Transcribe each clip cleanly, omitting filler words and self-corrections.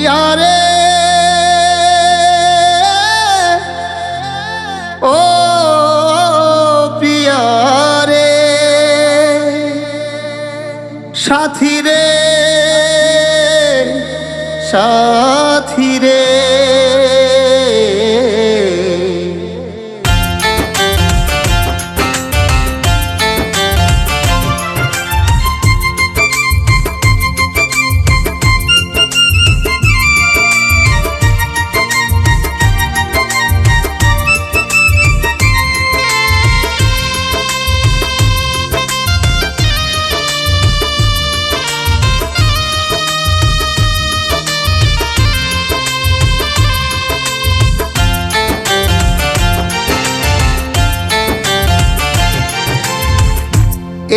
প্রিয়ারে ও প্রিয়ারে সাথীরে সাথীরে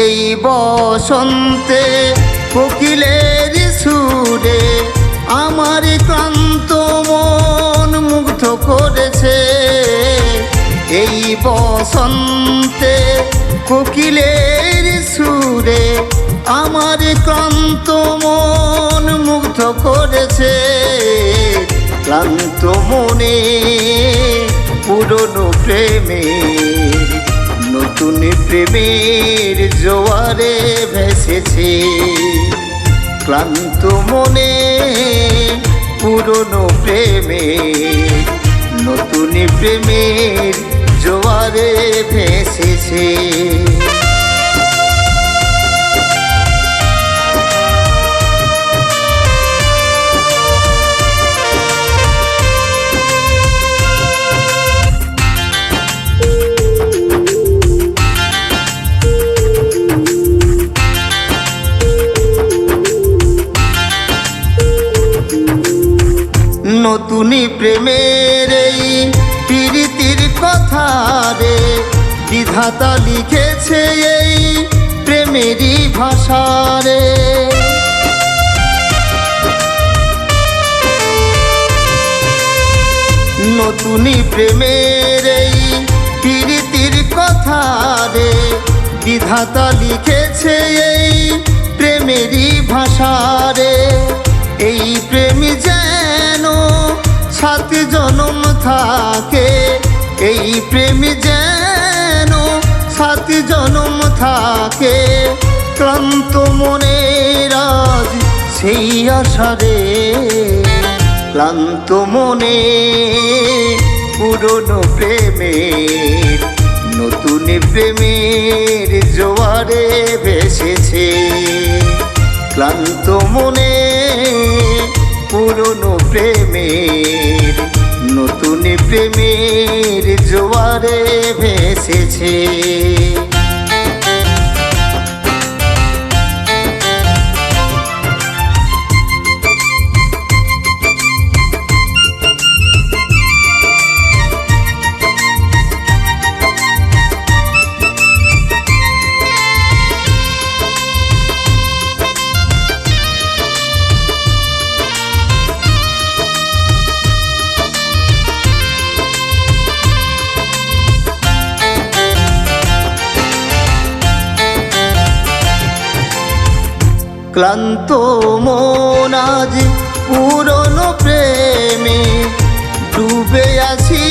এই বসন্তে কোকিলের সুরে আমার ক্লান্ত মন মুগ্ধ করেছে। এই বসন্তে কোকিলের সুরে আমার ক্লান্ত মন মুগ্ধ করেছে। ক্লান্ত মনে পুরনো প্রেমের নতুন প্রেমের জোয়ারে ভেসেছে। ক্লান্ত মনে পুরনো প্রেমের নতুন প্রেমের জোয়ারে ভেসেছে। নতুন প্রেমের এই প্রীতির কথা রে বিধাতা লিখেছে এই প্রেমেরই ভাষা রে। নতুন প্রেমের এই প্রীতির কথা রে বিধাতা লিখেছে এই প্রেমেরই ভাষা রে। এই প্রেম যেন 7 জনম থাকে, এই প্রেম যেন 7 জনম থাকে। ক্লান্ত মনের আজ সেই আশারে, ক্লান্ত মনে পুরনো প্রেমের নতুন প্রেমের জোয়ারে ভেসেছে। ক্লান্ত মনে পুরনো প্রেমের নতুন প্রেমের জোয়ারে ভেসেছে। ক্লান্ত মন আজ পুরনো প্রেমে ডুবে আছি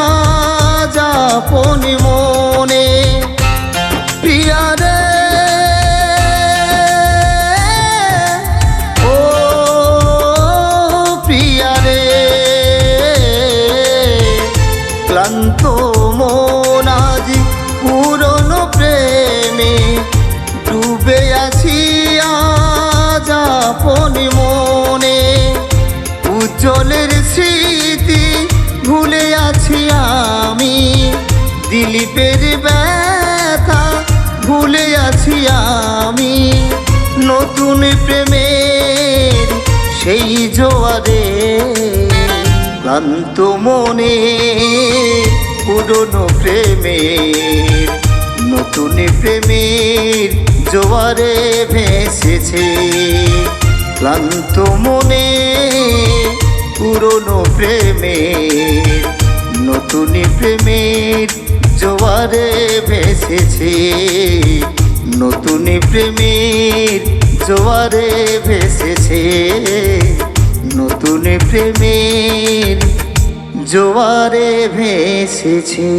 আজ আপন মনে। প্রিয়ারে ও প্রিয়ারে ক্লান্ত মন আজ পুরনো প্রেমে ডুবে আছি আপন মনে। উজ্জ্বলের স্মৃতি ভুলে আছি আমি, দিলীপের ব্যথা ভুলে আছি আমি। নতুন প্রেমের সেই জোয়ারে ক্লান্ত মনে পুরনো প্রেমের নতুন প্রেমের জোয়ারে ভেসেছে। ক্লান্ত মনে পুরনো প্রেমের নতুন প্রেমের জোয়ারে ভেসেছে। নতুন প্রেমের জোয়ারে ভেসেছে। নতুন প্রেমের জোয়ারে ভেসেছে।